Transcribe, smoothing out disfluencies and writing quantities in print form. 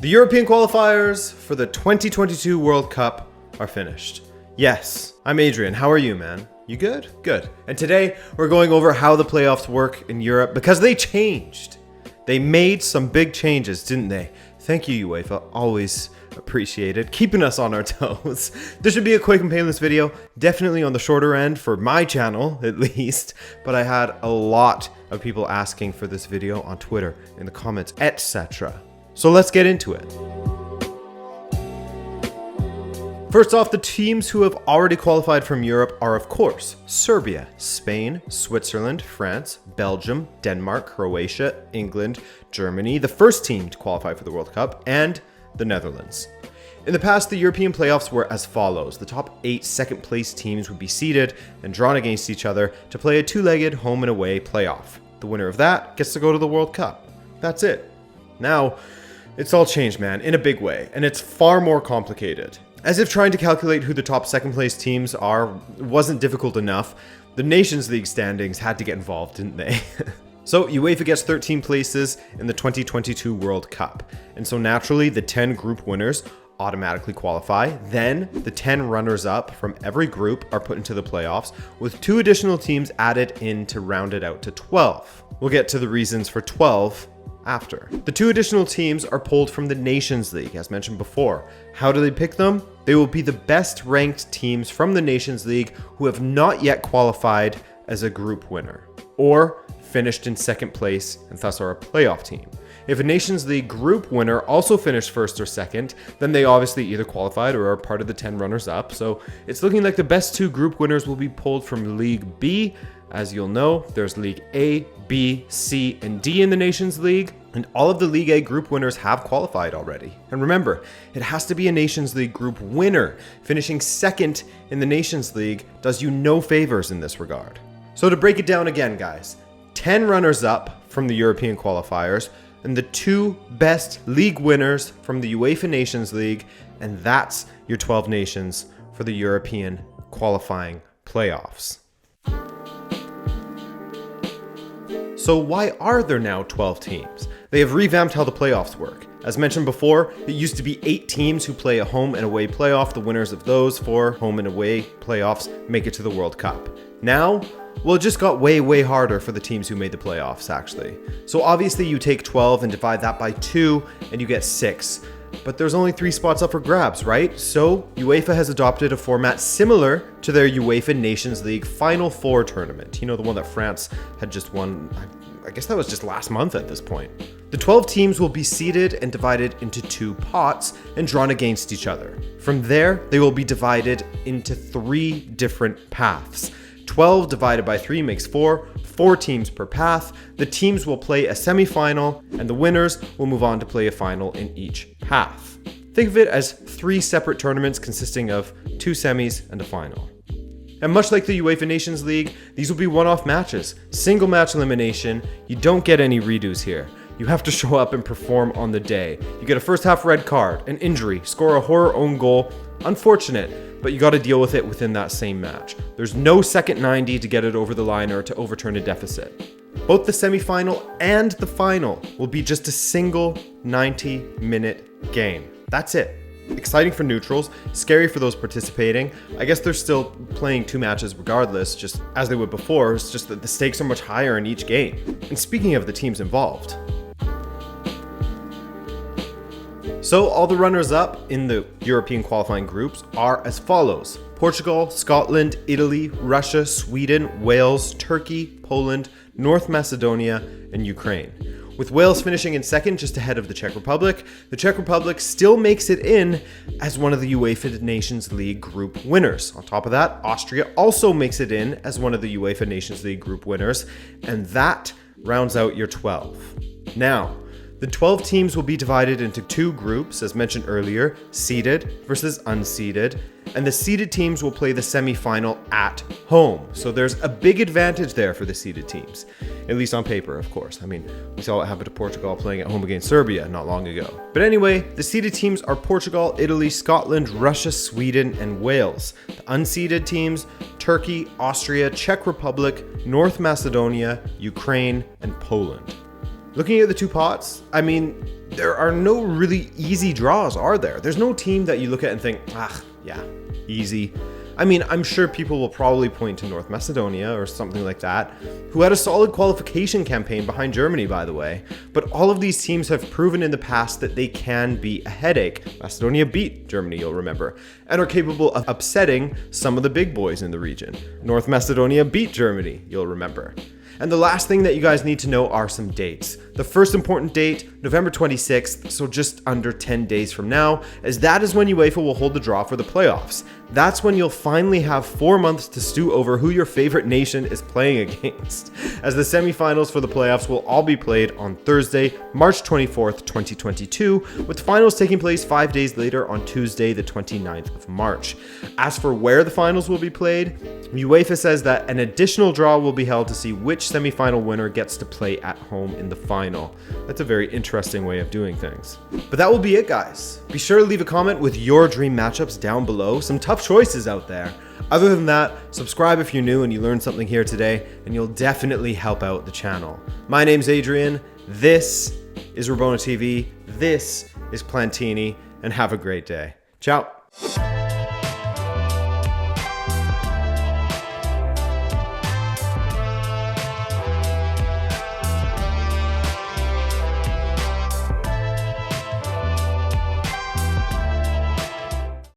The European qualifiers for the 2022 World Cup are finished. Yes, I'm Adrian. How are you, man? You good? Good. And today we're going over how the playoffs work in Europe because they changed. They made some big changes, didn't they? Thank you, UEFA. Always appreciated. Keeping us on our toes. This should be a quick and painless video. Definitely on the shorter end for my channel, at least. But I had a lot of people asking for this video on Twitter, in the comments, etc. So let's get into it. First off, the teams who have already qualified from Europe are, of course, Serbia, Spain, Switzerland, France, Belgium, Denmark, Croatia, England, Germany, the first team to qualify for the World Cup, and the Netherlands. In the past, the European playoffs were as follows. The top 8 second-place teams would be seeded and drawn against each other to play a two-legged home and away playoff. The winner of that gets to go to the World Cup. That's it. Now, it's all changed, man, in a big way, and it's far more complicated. As if trying to calculate who the top second-place teams are wasn't difficult enough, the Nations League standings had to get involved, didn't they? So UEFA gets 13 places in the 2022 World Cup, and so naturally the 10 group winners automatically qualify. Then the 10 runners-up from every group are put into the playoffs, with 2 additional teams added in to round it out to 12. We'll get to the reasons for 12 after. The 2 additional teams are pulled from the Nations League, as mentioned before. How do they pick them? They will be the best ranked teams from the Nations League who have not yet qualified as a group winner, or finished in second place and thus are a playoff team. If a Nations League group winner also finished first or second, then they obviously either qualified or are part of the 10 runners-up. So it's looking like the best 2 group winners will be pulled from League B. As you'll know, there's League A, B, C, and D in the Nations League, and all of the League A group winners have qualified already. And remember, it has to be a Nations League group winner. Finishing second in the Nations League does you no favors in this regard. So to break it down again, guys, 10 runners-up from the European qualifiers, and the 2 best league winners from the UEFA Nations League, and that's your 12 nations for the European qualifying playoffs. So why are there now 12 teams? They have revamped how the playoffs work. As mentioned before, it used to be 8 teams who play a home and away playoff. The winners of those 4 home and away playoffs make it to the World Cup. Now, well, it just got way harder for the teams who made the playoffs, actually. So obviously you take 12 and divide that by 2 and you get 6. But there's only 3 spots up for grabs, right? So UEFA has adopted a format similar to their UEFA Nations League Final Four tournament. You know, the one that France had just won, I guess that was just last month at this point. The 12 teams will be seeded and divided into 2 pots and drawn against each other. From there, they will be divided into 3 different paths. 12 divided by 3 makes 4 teams per path. The teams will play a semi-final, and the winners will move on to play a final in each path. Think of it as 3 separate tournaments consisting of 2 semis and a final. And much like the UEFA Nations League, these will be one-off matches, single match elimination. You don't get any redos here. You have to show up and perform on the day. You get a first half red card, an injury, score a horror own goal. Unfortunate, but you got to deal with it within that same match. There's no second 90 to get it over the line or to overturn a deficit. Both the semi-final and the final will be just a single 90-minute game. That's it. Exciting for neutrals, scary for those participating. I guess they're still playing 2 matches regardless, just as they would before. It's just that the stakes are much higher in each game. And speaking of the teams involved, so all the runners-up in the European qualifying groups are as follows: Portugal, Scotland, Italy, Russia, Sweden, Wales, Turkey, Poland, North Macedonia, and Ukraine. With Wales finishing in second, just ahead of the Czech Republic still makes it in as one of the UEFA Nations League group winners. On top of that, Austria also makes it in as one of the UEFA Nations League group winners, and that rounds out your 12. Now, the 12 teams will be divided into 2 groups, as mentioned earlier, seeded versus unseeded, and the seeded teams will play the semi-final at home. So there's a big advantage there for the seeded teams, at least on paper, of course. I mean, we saw what happened to Portugal playing at home against Serbia not long ago. But anyway, the seeded teams are Portugal, Italy, Scotland, Russia, Sweden, and Wales. The unseeded teams, Turkey, Austria, Czech Republic, North Macedonia, Ukraine, and Poland. Looking at the two pots, I mean, there are no really easy draws, are there? There's no team that you look at and think, yeah, easy. I mean, I'm sure people will probably point to North Macedonia or something like that, who had a solid qualification campaign behind Germany, by the way. But all of these teams have proven in the past that they can be a headache. Macedonia beat Germany, you'll remember, and are capable of upsetting some of the big boys in the region. North Macedonia beat Germany, you'll remember. And the last thing that you guys need to know are some dates. The first important date, November 26th, so just under 10 days from now, as that is when UEFA will hold the draw for the playoffs. That's when you'll finally have 4 months to stew over who your favorite nation is playing against, as the semifinals for the playoffs will all be played on Thursday, March 24th, 2022, with finals taking place 5 days later on Tuesday, the 29th of March. As for where the finals will be played, UEFA says that an additional draw will be held to see which semifinal winner gets to play at home in the final. That's a very interesting way of doing things. But that will be it, guys. Be sure to leave a comment with your dream matchups down below. Some tough choices out there. Other than that, subscribe if you're new and you learned something here today, and you'll definitely help out the channel. My name's Adrian. This is Rabona TV. This is Plantini, and have a great day. Ciao.